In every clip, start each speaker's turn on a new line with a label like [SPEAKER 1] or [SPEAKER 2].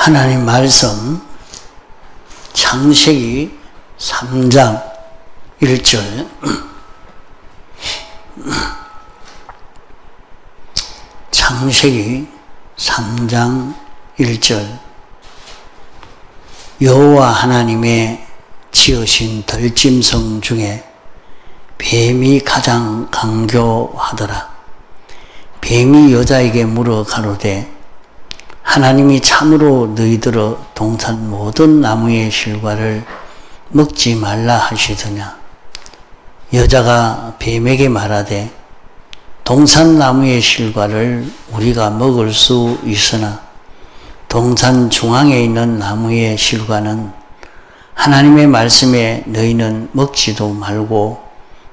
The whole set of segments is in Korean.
[SPEAKER 1] 하나님 말씀 창세기 3장 1절 창세기 3장 1절 여호와 하나님의 지으신 들짐승 중에 뱀이 가장 강교하더라. 뱀이 여자에게 물어 가로되 하나님이 참으로 너희들의 동산 모든 나무의 실과를 먹지 말라 하시더냐. 여자가 뱀에게 말하되 동산 나무의 실과를 우리가 먹을 수 있으나 동산 중앙에 있는 나무의 실과는 하나님의 말씀에 너희는 먹지도 말고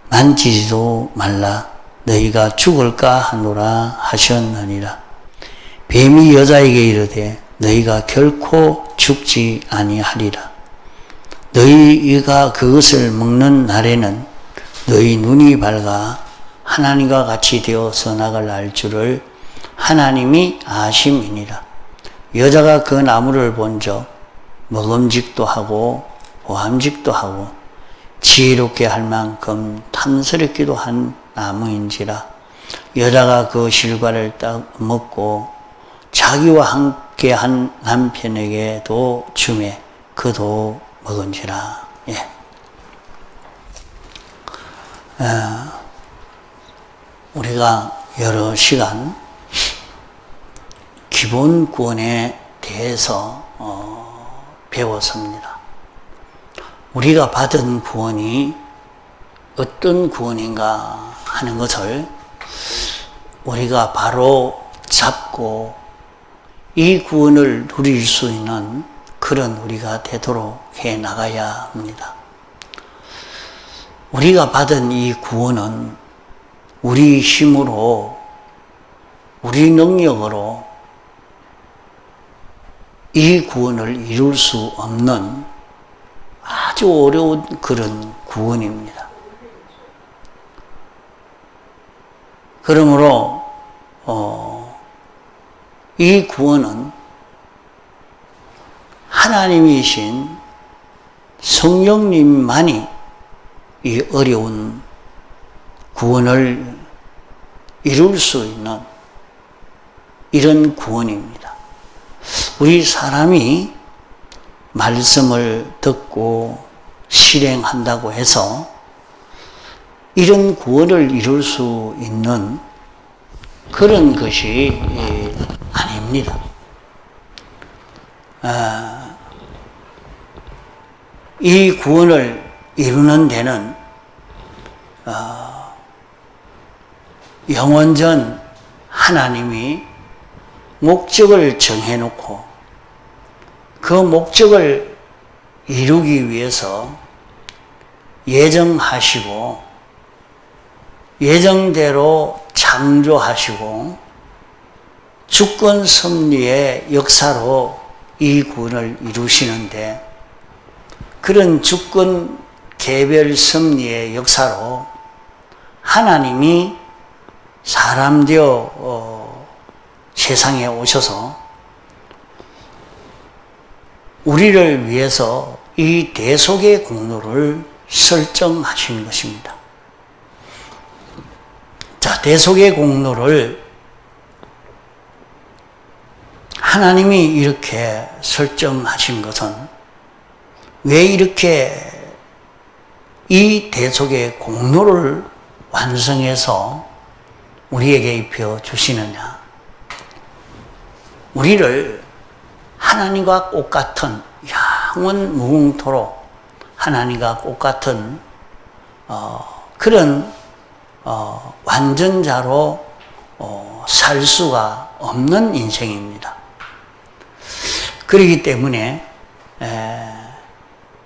[SPEAKER 1] 만지지도 말라 너희가 죽을까 하노라 하셨느니라. 뱀이 여자에게 이르되 너희가 결코 죽지 아니하리라. 너희가 그것을 먹는 날에는 너희 눈이 밝아 하나님과 같이 되어 선악을 알 줄을 하나님이 아심이니라. 여자가 그 나무를 본즉 먹음직도 하고 보암직도 하고 지혜롭게 할 만큼 탐스럽기도 한 나무인지라. 여자가 그 실과를 딱 먹고 자기와 함께 한 남편에게도 주매 그도 먹은지라. 예. 우리가 여러 시간 기본 구원에 대해서 배웠습니다. 우리가 받은 구원이 어떤 구원인가 하는 것을 우리가 바로 잡고 이 구원을 누릴 수 있는 그런 우리가 되도록 해 나가야 합니다. 우리가 받은 이 구원은 우리 힘으로, 우리 능력으로 이 구원을 이룰 수 없는 아주 어려운 그런 구원입니다. 그러므로 이 구원은 하나님이신 성령님만이 이 어려운 구원을 이룰 수 있는 이런 구원입니다. 우리 사람이 말씀을 듣고 실행한다고 해서 이런 구원을 이룰 수 있는 그런 것이 아닙니다. 이 구원을 이루는 데는 영원전 하나님이 목적을 정해놓고 그 목적을 이루기 위해서 예정하시고 예정대로 창조하시고 주권 섭리의 역사로 이 구원을 이루시는데 그런 주권 개별 섭리의 역사로 하나님이 사람 되어 세상에 오셔서 우리를 위해서 이 대속의 공로를 설정하신 것입니다. 자, 대속의 공로를 하나님이 이렇게 설정하신 것은 왜 이렇게 이 대속의 공로를 완성해서 우리에게 입혀 주시느냐? 우리를 하나님과 똑같은 영원 무궁토록 하나님과 똑같은 그런 완전자로 살 수가 없는 인생입니다. 그렇기 때문에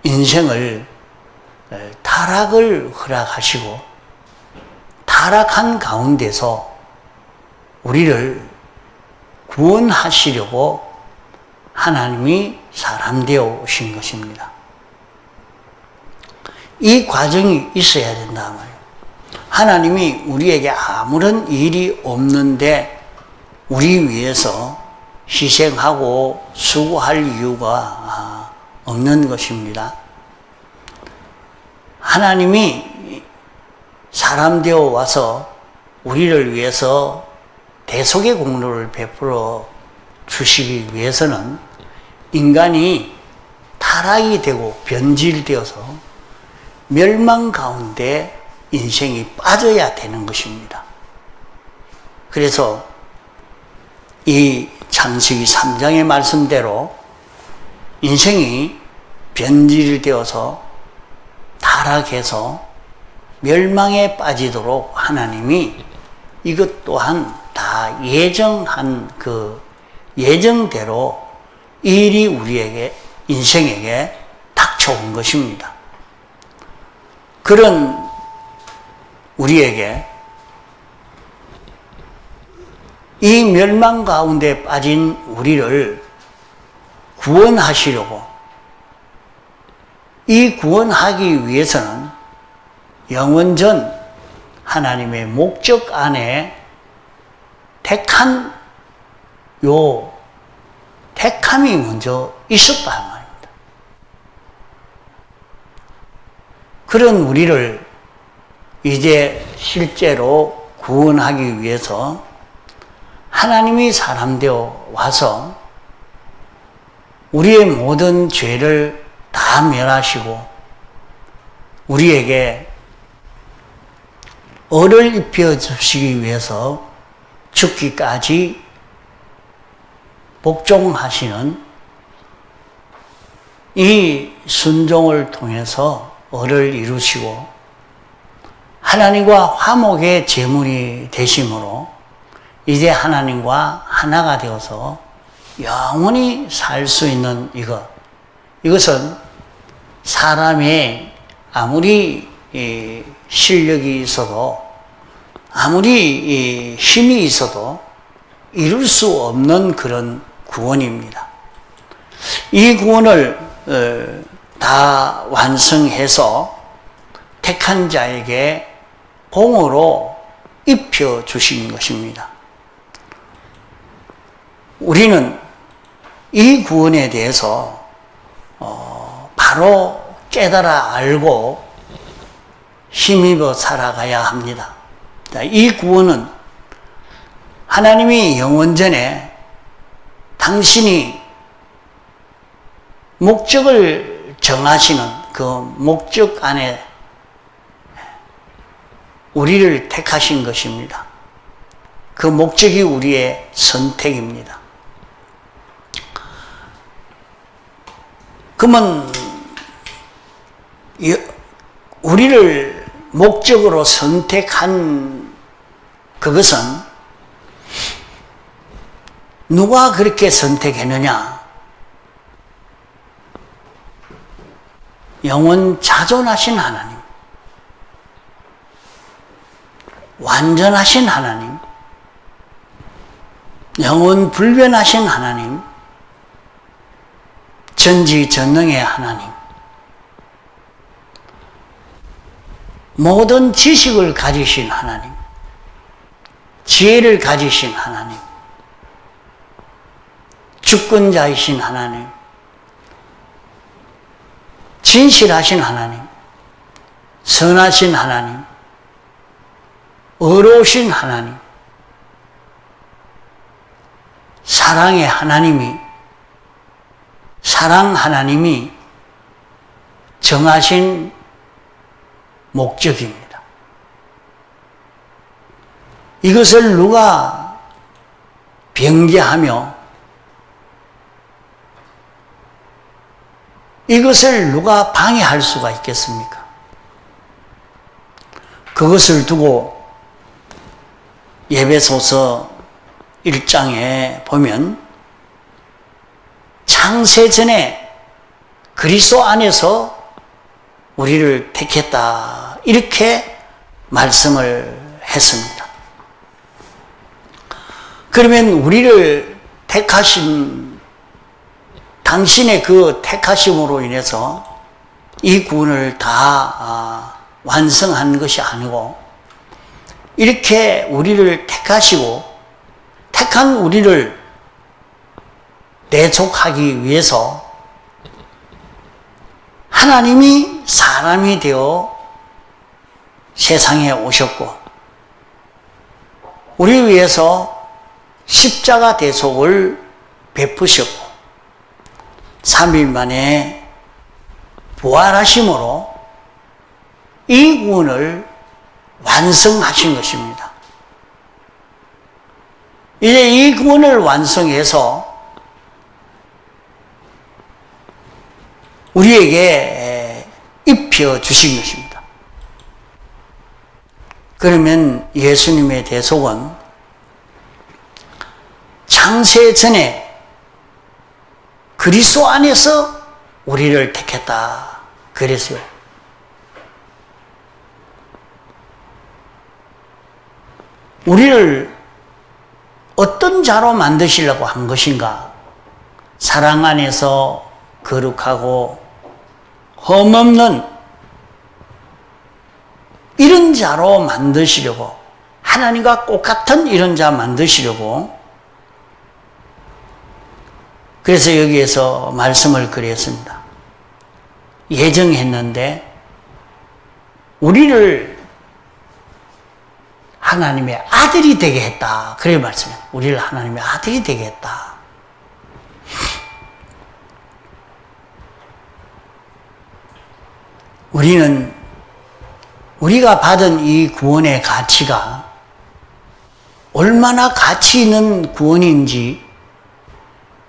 [SPEAKER 1] 인생을 타락을 허락하시고 타락한 가운데서 우리를 구원하시려고 하나님이 사람 되어 오신 것입니다. 이 과정이 있어야 된다 말이에요. 하나님이 우리에게 아무런 일이 없는데 우리 위해서 희생하고 수고할 이유가 없는 것입니다. 하나님이 사람 되어 와서 우리를 위해서 대속의 공로를 베풀어 주시기 위해서는 인간이 타락이 되고 변질되어서 멸망 가운데 인생이 빠져야 되는 것입니다. 그래서 이 창세기 3장의 말씀대로 인생이 변질되어서 타락해서 멸망에 빠지도록 하나님이 이것 또한 다 예정한 그 예정대로 이 일이 우리에게 인생에게 닥쳐온 것입니다. 그런 우리에게 이 멸망 가운데 빠진 우리를 구원하시려고, 이 구원하기 위해서는 영원전 하나님의 목적 안에 택함이 먼저 있었다 말입니다. 그런 우리를 이제 실제로 구원하기 위해서 하나님이 사람 되어 와서 우리의 모든 죄를 다 멸하시고 우리에게 얼을 입혀 주시기 위해서 죽기까지 복종하시는 이 순종을 통해서 얼을 이루시고 하나님과 화목의 제물이 되심으로 이제 하나님과 하나가 되어서 영원히 살 수 있는 이것은 사람의 아무리 실력이 있어도 아무리 힘이 있어도 이룰 수 없는 그런 구원입니다. 이 구원을 다 완성해서 택한 자에게 공으로 입혀 주신 것입니다. 우리는 이 구원에 대해서 바로 깨달아 알고 힘입어 살아가야 합니다. 이 구원은 하나님이 영원전에 당신이 목적을 정하시는 그 목적 안에 우리를 택하신 것입니다. 그 목적이 우리의 선택입니다. 그러면 우리를 목적으로 선택한 그것은 누가 그렇게 선택했느냐? 영원 자존하신 하나님, 완전하신 하나님, 영원 불변하신 하나님, 전지전능의 하나님, 모든 지식을 가지신 하나님, 지혜를 가지신 하나님, 주권자이신 하나님, 진실하신 하나님, 선하신 하나님, 의로우신 하나님, 사랑 하나님이 정하신 목적입니다. 이것을 누가 변개하며 이것을 누가 방해할 수가 있겠습니까? 그것을 두고 에베소서 1장에 보면 창세전에 그리스도 안에서 우리를 택했다 이렇게 말씀을 했습니다. 그러면 우리를 택하신 당신의 그 택하심으로 인해서 이 구원을 다 완성한 것이 아니고 이렇게 우리를 택하시고 택한 우리를 대속하기 위해서 하나님이 사람이 되어 세상에 오셨고 우리 위해서 십자가 대속을 베푸셨고 3일 만에 부활하심으로 이 구원을 완성하신 것입니다. 이제 이 구원을 완성해서 우리에게 입혀 주신 것입니다. 그러면 예수님의 대속은 창세 전에 그리스도 안에서 우리를 택했다. 그랬어요. 우리를 어떤 자로 만드시려고 한 것인가? 사랑 안에서 거룩하고 흠없는 이런 자로 만드시려고, 하나님과 똑같은 이런 자 만드시려고, 그래서 여기에서 말씀을 그렸습니다. 예정했는데 우리를 하나님의 아들이 되게 했다. 그래 말씀해요. 우리를 하나님의 아들이 되게 했다. 우리는 우리가 받은 이 구원의 가치가 얼마나 가치 있는 구원인지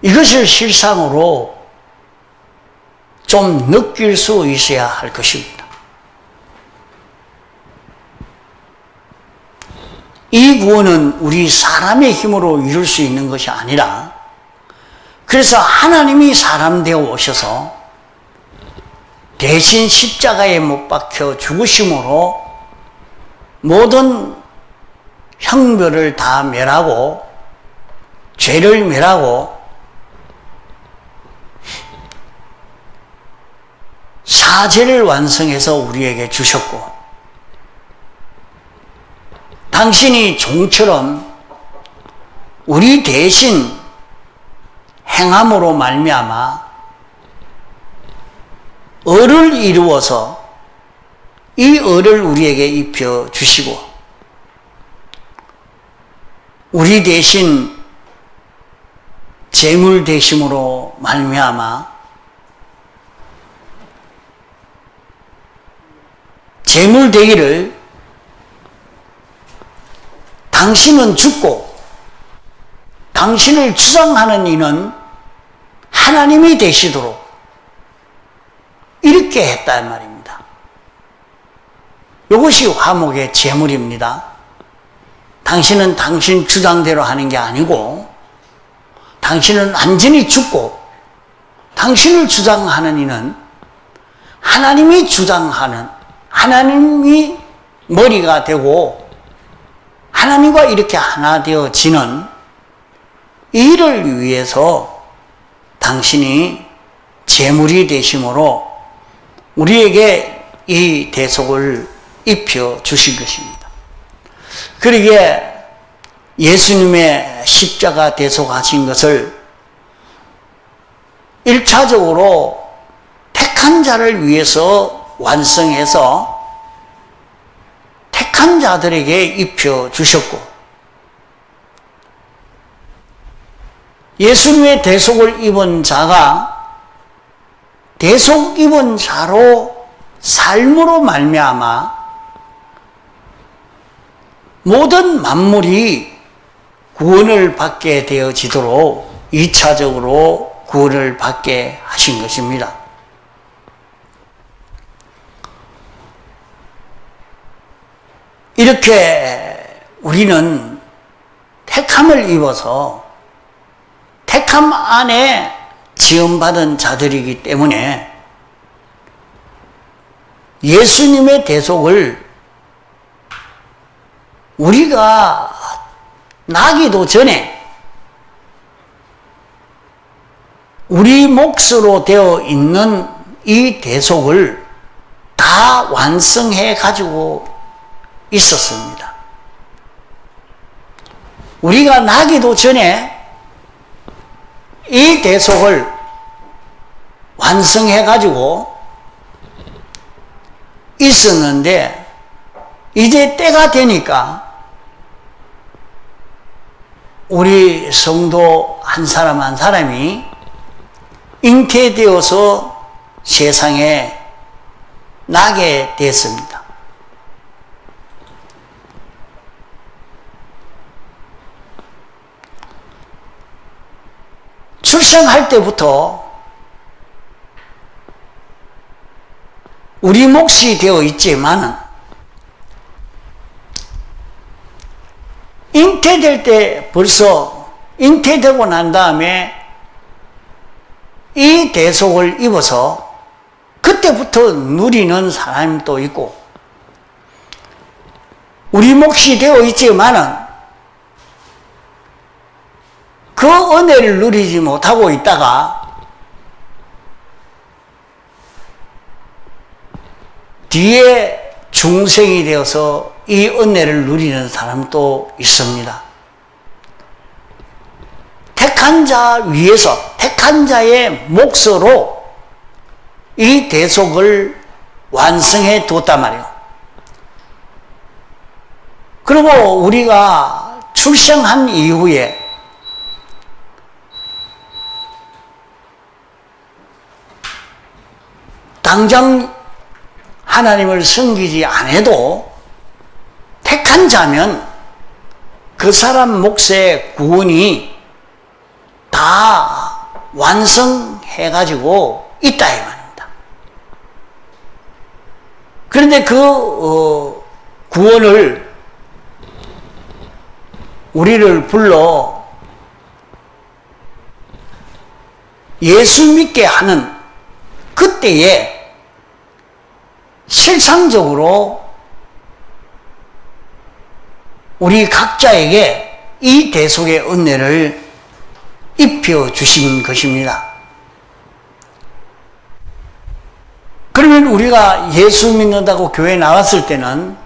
[SPEAKER 1] 이것을 실상으로 좀 느낄 수 있어야 할 것입니다. 이 구원은 우리 사람의 힘으로 이룰 수 있는 것이 아니라 그래서 하나님이 사람 되어 오셔서 대신 십자가에 못 박혀 죽으심으로 모든 형벌을 다 멸하고 죄를 멸하고 사죄를 완성해서 우리에게 주셨고 당신이 종처럼 우리 대신 행함으로 말미암아 의를 이루어서 이 의를 우리에게 입혀 주시고 우리 대신 제물 되심으로 말미암아 제물 되기를 당신은 죽고 당신을 주장하는 이는 하나님이 되시도록 이렇게 했단 말입니다. 이것이 화목의 제물입니다. 당신은 당신 주장대로 하는 게 아니고 당신은 완전히 죽고 당신을 주장하는 이는 하나님이 주장하는 하나님이 머리가 되고 하나님과 이렇게 하나 되어지는 이를 위해서 당신이 제물이 되심으로 우리에게 이 대속을 입혀 주신 것입니다. 그러기에 예수님의 십자가 대속하신 것을 1차적으로 택한 자를 위해서 완성해서 택한 자들에게 입혀 주셨고 예수님의 대속을 입은 자가 대속 입은 자로 삶으로 말미암아 모든 만물이 구원을 받게 되어지도록 2차적으로 구원을 받게 하신 것입니다. 이렇게 우리는 택함을 입어서 택함 안에 지음받은 자들이기 때문에 예수님의 대속을 우리가 나기도 전에 우리 몫으로 되어 있는 이 대속을 다 완성해 가지고 있었습니다. 우리가 나기도 전에 이 대속을 완성해가지고 있었는데, 이제 때가 되니까 우리 성도 한 사람 한 사람이 잉태되어서 세상에 나게 됐습니다. 출생할 때부터 우리 몫이 되어 있지만 잉태될 때 벌써 잉태되고 난 다음에 이 대속을 입어서 그때부터 누리는 사람도 있고, 우리 몫이 되어 있지만은 그 은혜를 누리지 못하고 있다가 뒤에 중생이 되어서 이 은혜를 누리는 사람도 있습니다. 택한 자 위에서, 택한 자의 몫으로 이 대속을 완성해 뒀단 말이에요. 그리고 우리가 출생한 이후에 당장 하나님을 섬기지 않아도 택한 자면 그 사람 몫의 구원이 다 완성해가지고 있다 이 말입니다. 그런데 그 구원을 우리를 불러 예수 믿게 하는 그때에 실상적으로 우리 각자에게 이 대속의 은혜를 입혀 주신 것입니다. 그러면 우리가 예수 믿는다고 교회 나왔을 때는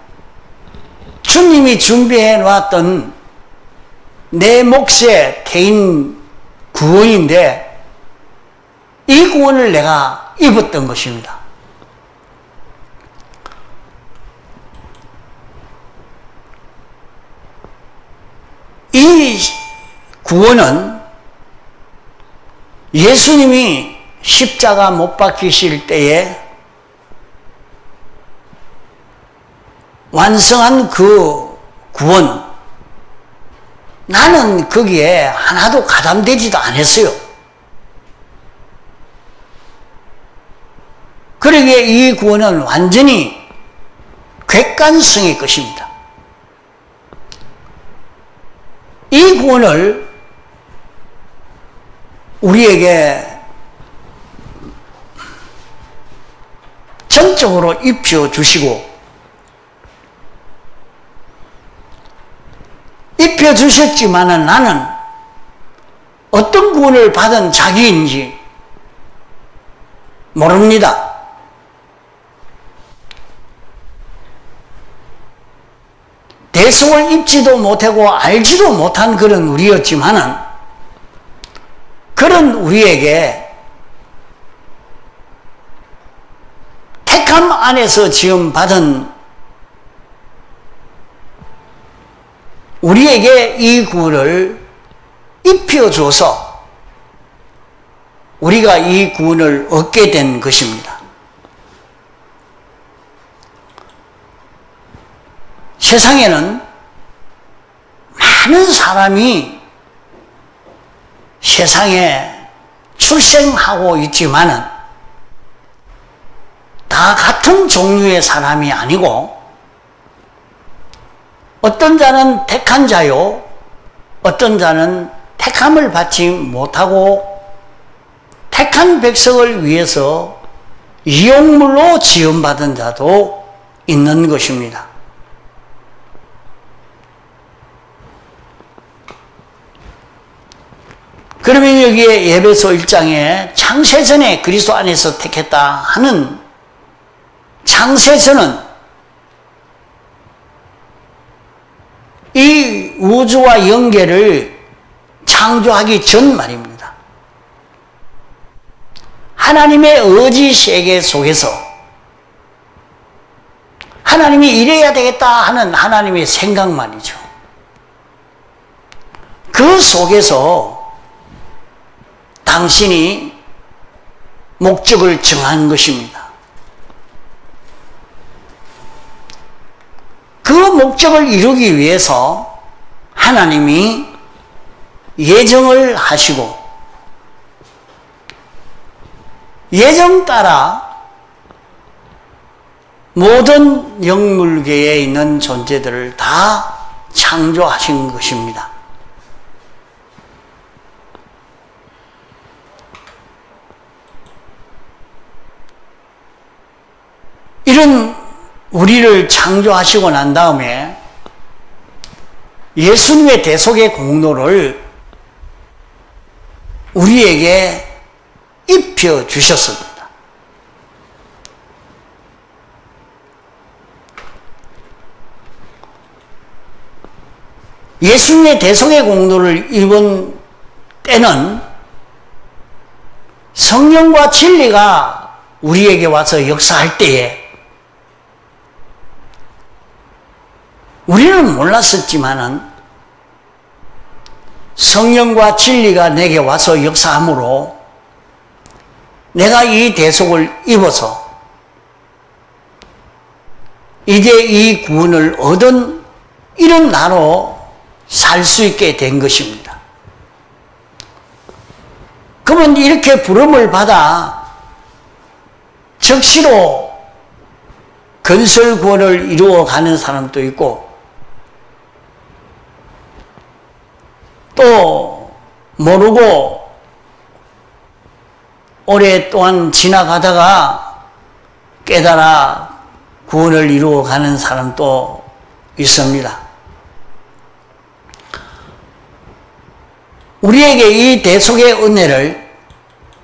[SPEAKER 1] 주님이 준비해 놨던 내 몫의 개인 구원인데, 이 구원을 내가 입었던 것입니다. 이 구원은 예수님이 십자가 못 박히실 때에 완성한 그 구원, 나는 거기에 하나도 가담되지도 않았어요. 그러기에 이 구원은 완전히 객관성의 것입니다. 이 구원을 우리에게 전적으로 입혀 주시고, 입혀 주셨지만은 나는 어떤 구원을 받은 자기인지 모릅니다. 대속을 입지도 못하고 알지도 못한 그런 우리였지만은, 그런 우리에게 택함 안에서 지금 받은 우리에게 이 구원을 입혀줘서 우리가 이 구원을 얻게 된 것입니다. 세상에는 많은 사람이 세상에 출생하고 있지만은 다 같은 종류의 사람이 아니고, 어떤 자는 택한 자요, 어떤 자는 택함을 받지 못하고 택한 백성을 위해서 이용물로 지원받은 자도 있는 것입니다. 그러면 여기에 에베소 1장에 창세전에 그리스도 안에서 택했다 하는 창세전은 이 우주와 영계를 창조하기 전 말입니다. 하나님의 의지 세계 속에서 하나님이 이래야 되겠다 하는 하나님의 생각만이죠. 그 속에서 당신이 목적을 정한 것입니다. 그 목적을 이루기 위해서 하나님이 예정을 하시고 예정 따라 모든 영물계에 있는 존재들을 다 창조하신 것입니다. 이런 우리를 창조하시고 난 다음에 예수님의 대속의 공로를 우리에게 입혀 주셨습니다. 예수님의 대속의 공로를 입은 때는 성령과 진리가 우리에게 와서 역사할 때에 우리는 몰랐었지만은 성령과 진리가 내게 와서 역사함으로 내가 이 대속을 입어서 이제 이 구원을 얻은 이런 나로 살 수 있게 된 것입니다. 그러면 이렇게 부름을 받아 적시로 건설 구원을 이루어가는 사람도 있고 또 모르고 오랫동안 지나가다가 깨달아 구원을 이루어가는 사람도 있습니다. 우리에게 이 대속의 은혜를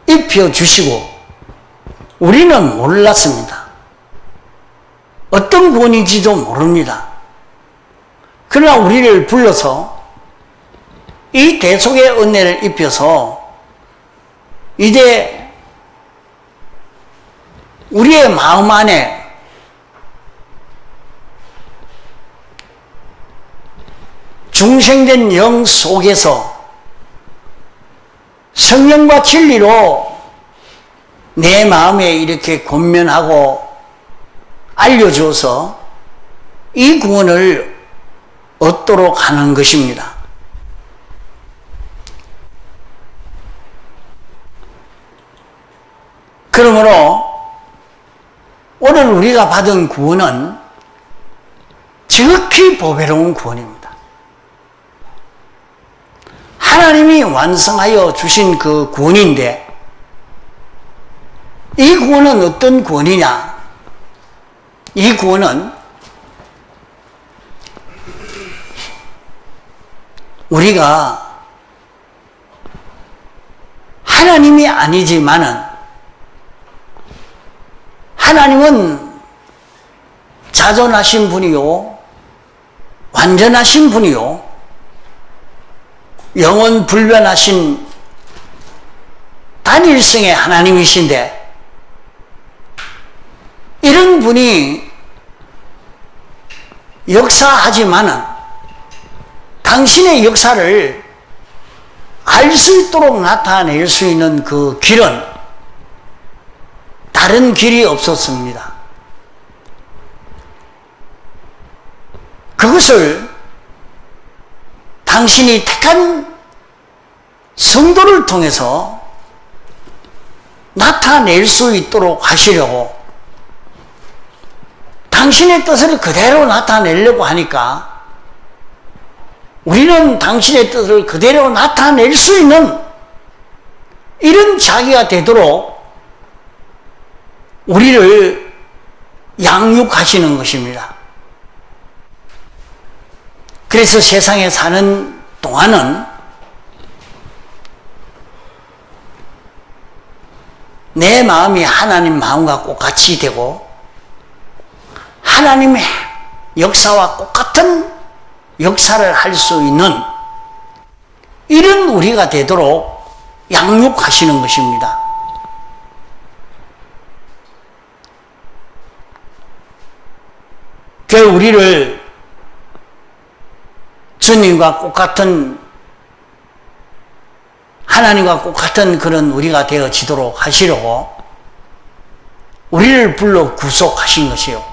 [SPEAKER 1] 입혀주시고 우리는 몰랐습니다. 어떤 구원인지도 모릅니다. 그러나 우리를 불러서 이 대속의 은혜를 입혀서 이제 우리의 마음 안에 중생된 영 속에서 성령과 진리로 내 마음에 이렇게 권면하고 알려줘서 이 구원을 얻도록 하는 것입니다. 그러므로 오늘 우리가 받은 구원은 지극히 보배로운 구원입니다. 하나님이 완성하여 주신 그 구원인데 이 구원은 어떤 구원이냐? 이 구원은 우리가 하나님이 아니지만은 하나님은 자존하신 분이요 완전하신 분이요 영원 불변하신 단일성의 하나님이신데 이런 분이 역사하지만은 당신의 역사를 알 수 있도록 나타낼 수 있는 그 길은 다른 길이 없었습니다. 그것을 당신이 택한 성도를 통해서 나타낼 수 있도록 하시려고 당신의 뜻을 그대로 나타내려고 하니까 우리는 당신의 뜻을 그대로 나타낼 수 있는 이런 자기가 되도록 우리를 양육하시는 것입니다. 그래서 세상에 사는 동안은 내 마음이 하나님 마음과 똑같이 되고 하나님의 역사와 똑같은 역사를 할 수 있는 이런 우리가 되도록 양육하시는 것입니다. 우리를 주님과 똑같은, 하나님과 똑같은 그런 우리가 되어지도록 하시려고 우리를 불러 구속하신 것이요.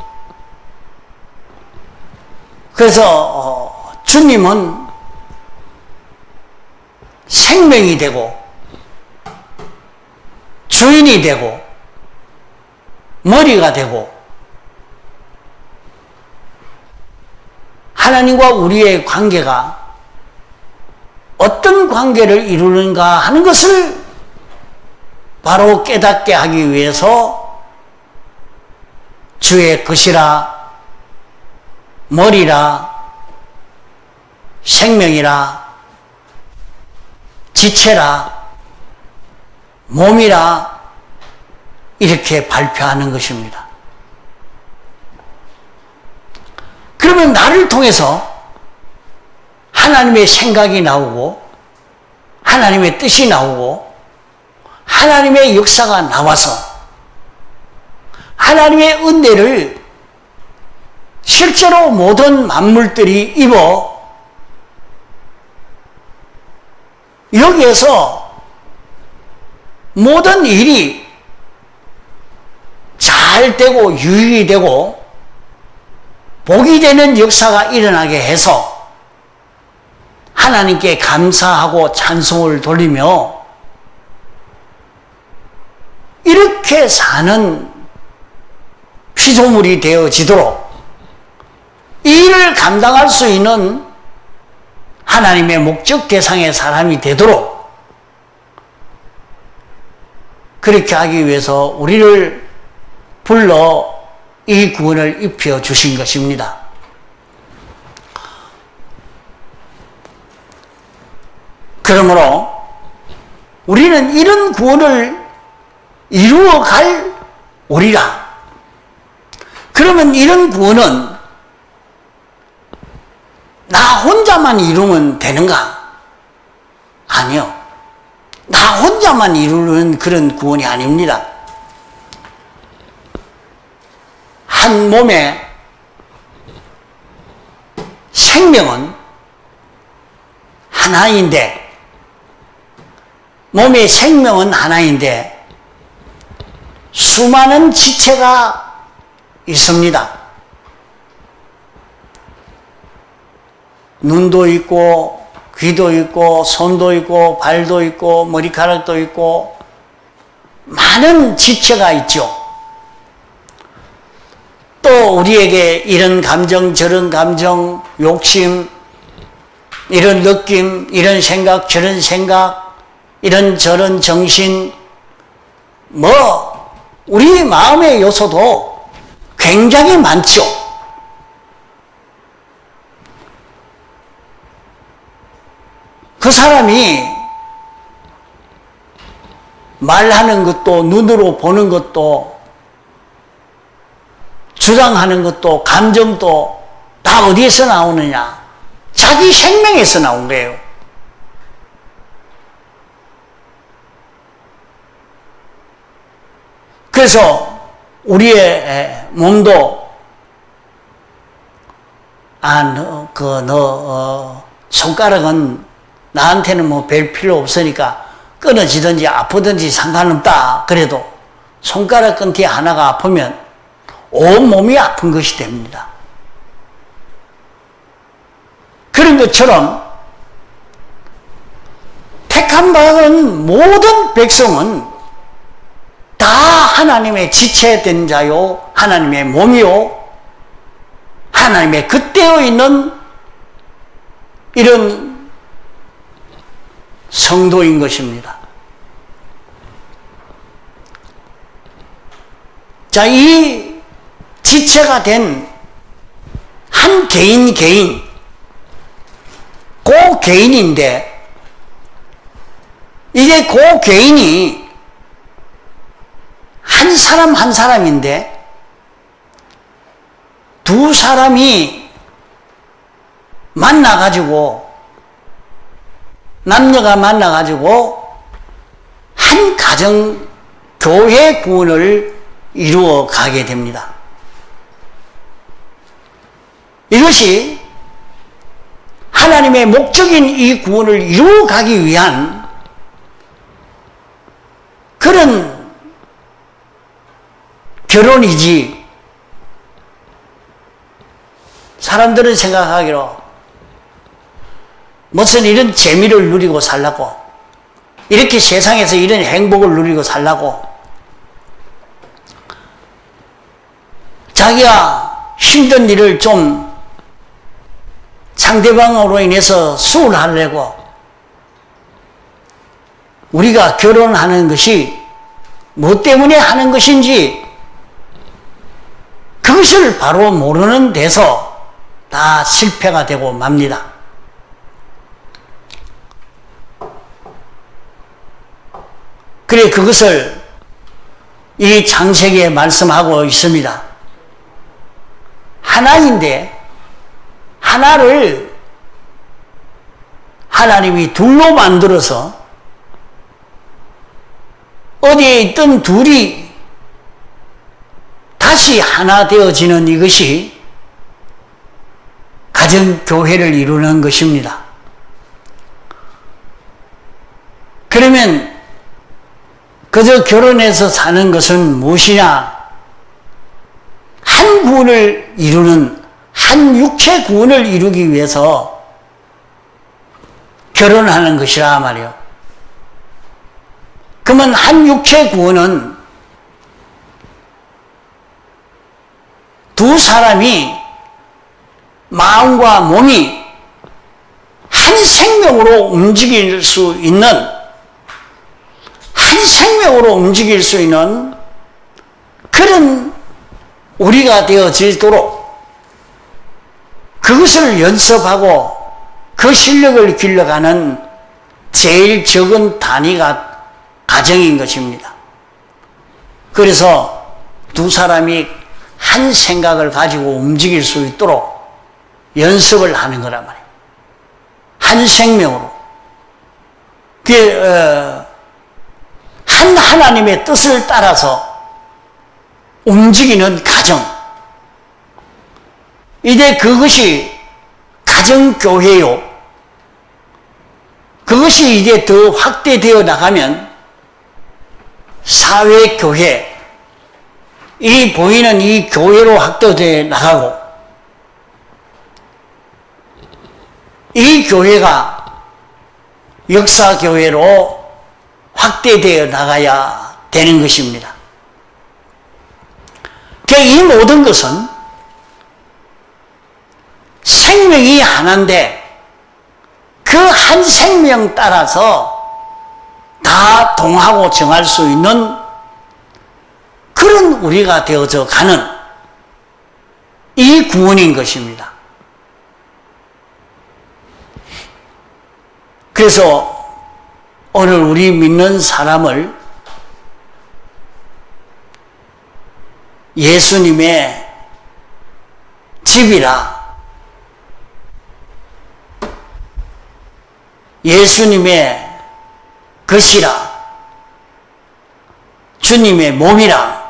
[SPEAKER 1] 그래서 주님은 생명이 되고 주인이 되고 머리가 되고 하나님과 우리의 관계가 어떤 관계를 이루는가 하는 것을 바로 깨닫게 하기 위해서 주의 것이라, 머리라, 생명이라, 지체라, 몸이라 이렇게 발표하는 것입니다. 그러면 나를 통해서 하나님의 생각이 나오고 하나님의 뜻이 나오고 하나님의 역사가 나와서 하나님의 은혜를 실제로 모든 만물들이 입어 여기에서 모든 일이 잘 되고 유익이 되고 복이 되는 역사가 일어나게 해서 하나님께 감사하고 찬송을 돌리며 이렇게 사는 피조물이 되어지도록 이 일을 감당할 수 있는 하나님의 목적 대상의 사람이 되도록 그렇게 하기 위해서 우리를 불러 이 구원을 입혀 주신 것입니다. 그러므로 우리는 이런 구원을 이루어갈 우리라. 그러면 이런 구원은 나 혼자만 이루면 되는가? 아니요. 나 혼자만 이루는 그런 구원이 아닙니다. 한 몸의 생명은 하나인데, 몸의 생명은 하나인데 수많은 지체가 있습니다. 눈도 있고 귀도 있고 손도 있고 발도 있고 머리카락도 있고 많은 지체가 있죠. 또 우리에게 이런 감정 저런 감정, 욕심, 이런 느낌, 이런 생각 저런 생각, 이런 저런 정신, 우리 마음의 요소도 굉장히 많죠. 그 사람이 말하는 것도 눈으로 보는 것도 주장하는 것도 감정도 다 어디에서 나오느냐? 자기 생명에서 나온 거예요. 그래서 우리의 몸도 손가락은 나한테는 뭐 별 필요 없으니까 끊어지든지 아프든지 상관없다. 그래도 손가락 끈기 하나가 아프면 온 몸이 아픈 것이 됩니다. 그런 것처럼 택한 받은 모든 백성은 다 하나님의 지체된 자요, 하나님의 몸이요, 하나님의 겉되어 있는 이런 성도인 것입니다. 자, 이 지체가 된 한 개인, 그 개인인데, 이게 그 개인이 한 사람 한 사람인데, 두 사람이 만나가지고, 남녀가 만나가지고, 한 가정, 교회 구원을 이루어 가게 됩니다. 이것이 하나님의 목적인 이 구원을 이루어가기 위한 그런 결혼이지, 사람들은 생각하기로 무슨 이런 재미를 누리고 살라고, 이렇게 세상에서 이런 행복을 누리고 살라고, 자기가 힘든 일을 좀 상대방으로 인해서 수월하려고 우리가 결혼하는 것이 뭐 때문에 하는 것인지 그것을 바로 모르는 데서 다 실패가 되고 맙니다. 그래, 그것을 이 창세기에 말씀하고 있습니다. 하나인데 하나를 하나님이 둘로 만들어서 어디에 있던 둘이 다시 하나 되어지는 이것이 가정교회를 이루는 것입니다. 그러면 그저 결혼해서 사는 것은 무엇이냐? 한 구원을 이루는, 한 육체 구원을 이루기 위해서 결혼하는 것이라 말이요. 그러면 한 육체 구원은 두 사람이 마음과 몸이 한 생명으로 움직일 수 있는, 한 생명으로 움직일 수 있는 그런 우리가 되어지도록 그것을 연습하고 그 실력을 길러가는 제일 적은 단위가 가정인 것입니다. 그래서 두 사람이 한 생각을 가지고 움직일 수 있도록 연습을 하는 거란 말이에요. 한 생명으로. 한 하나님의 뜻을 따라서 움직이는 가정. 이제 그것이 가정교회요. 그것이 이제 더 확대되어 나가면 사회교회, 이 보이는 이 교회로 확대되어 나가고, 이 교회가 역사교회로 확대되어 나가야 되는 것입니다. 이 모든 것은 생명이 하나인데 그 한 생명 따라서 다 동하고 정할 수 있는 그런 우리가 되어져 가는 이 구원인 것입니다. 그래서 오늘 우리 믿는 사람을 예수님의 집이라, 예수님의 것이라, 주님의 몸이라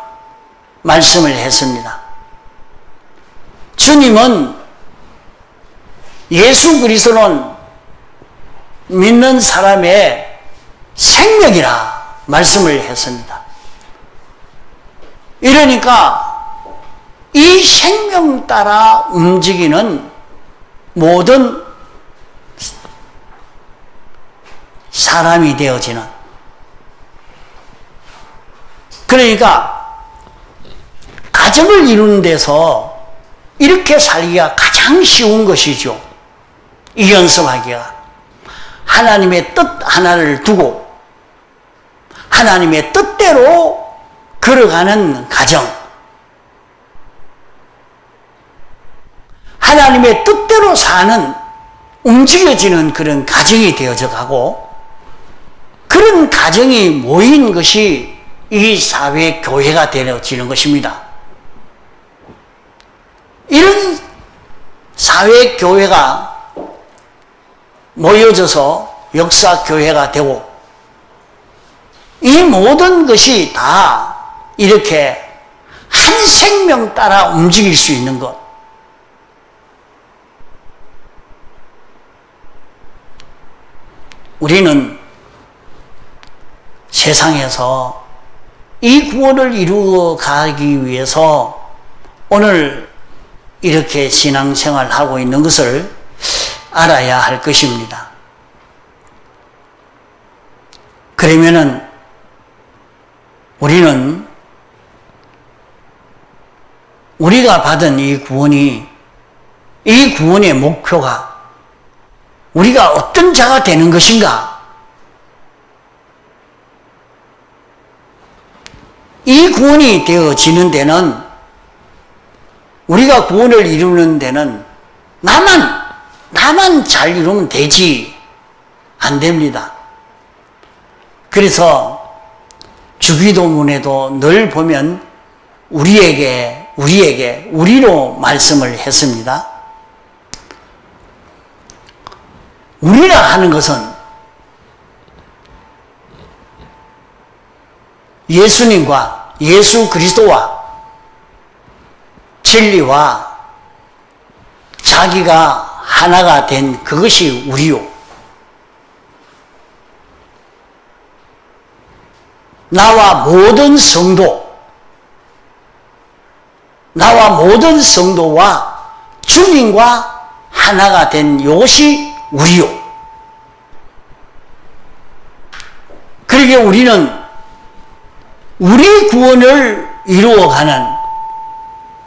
[SPEAKER 1] 말씀을 했습니다. 주님은, 예수 그리스도는 믿는 사람의 생명이라 말씀을 했습니다. 이러니까 이 생명 따라 움직이는 모든 사람이 되어지는, 그러니까 가정을 이루는 데서 이렇게 살기가 가장 쉬운 것이죠. 이 연습하기가. 하나님의 뜻 하나를 두고 하나님의 뜻대로 걸어가는 가정, 하나님의 뜻대로 사는, 움직여지는 그런 가정이 되어져 가고, 그런 가정이 모인 것이 이 사회 교회가 되어지는 것입니다. 이런 사회 교회가 모여져서 역사 교회가 되고, 이 모든 것이 다 이렇게 한 생명 따라 움직일 수 있는 것, 우리는 세상에서 이 구원을 이루어 가기 위해서 오늘 이렇게 신앙생활을 하고 있는 것을 알아야 할 것입니다. 그러면은 우리는 우리가 받은 이 구원의 목표가 우리가 어떤 자가 되는 것인가? 이 구원이 되어지는 데는, 우리가 구원을 이루는 데는 나만 잘 이루면 되지 안 됩니다. 그래서 주기도문에도 늘 보면 우리로 말씀을 했습니다. 우리라 하는 것은 예수님과 예수 그리스도와 진리와 자기가 하나가 된 그것이 우리요. 나와 모든 성도와 주님과 하나가 된 이것이 우리요. 그러기에 우리는 우리 구원을 이루어가는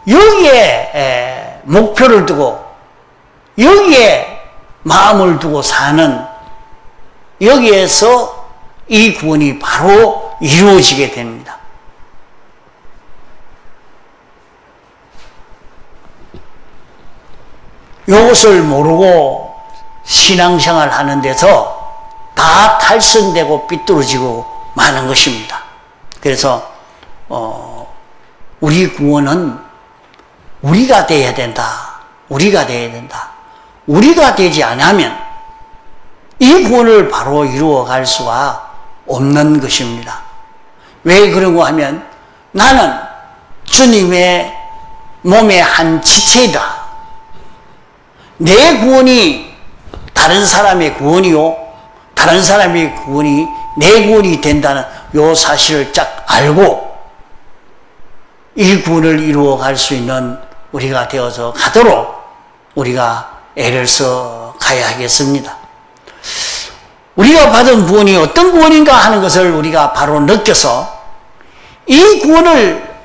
[SPEAKER 1] 여기에 목표를 두고 여기에 마음을 두고 사는, 여기에서 이 구원이 바로 이루어지게 됩니다. 이것을 모르고 신앙생활 하는 데서 다 탈선되고 삐뚤어지고 마는 것입니다. 그래서 우리 구원은 우리가 돼야 된다. 우리가 되지 않으면 이 구원을 바로 이루어갈 수가 없는 것입니다. 왜 그런고 하면 나는 주님의 몸의 한 지체이다. 내 구원이 다른 사람의 구원이요, 다른 사람의 구원이 내 구원이 된다는 요 사실을 쫙 알고 이 구원을 이루어갈 수 있는 우리가 되어서 가도록 우리가 애를 써 가야 하겠습니다. 우리가 받은 구원이 어떤 구원인가 하는 것을 우리가 바로 느껴서 이 구원을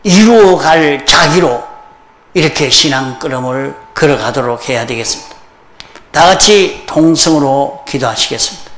[SPEAKER 1] 이루어갈 자기로 이렇게 신앙 걸음을 걸어가도록 해야 되겠습니다. 다 같이 통성으로 기도하시겠습니다.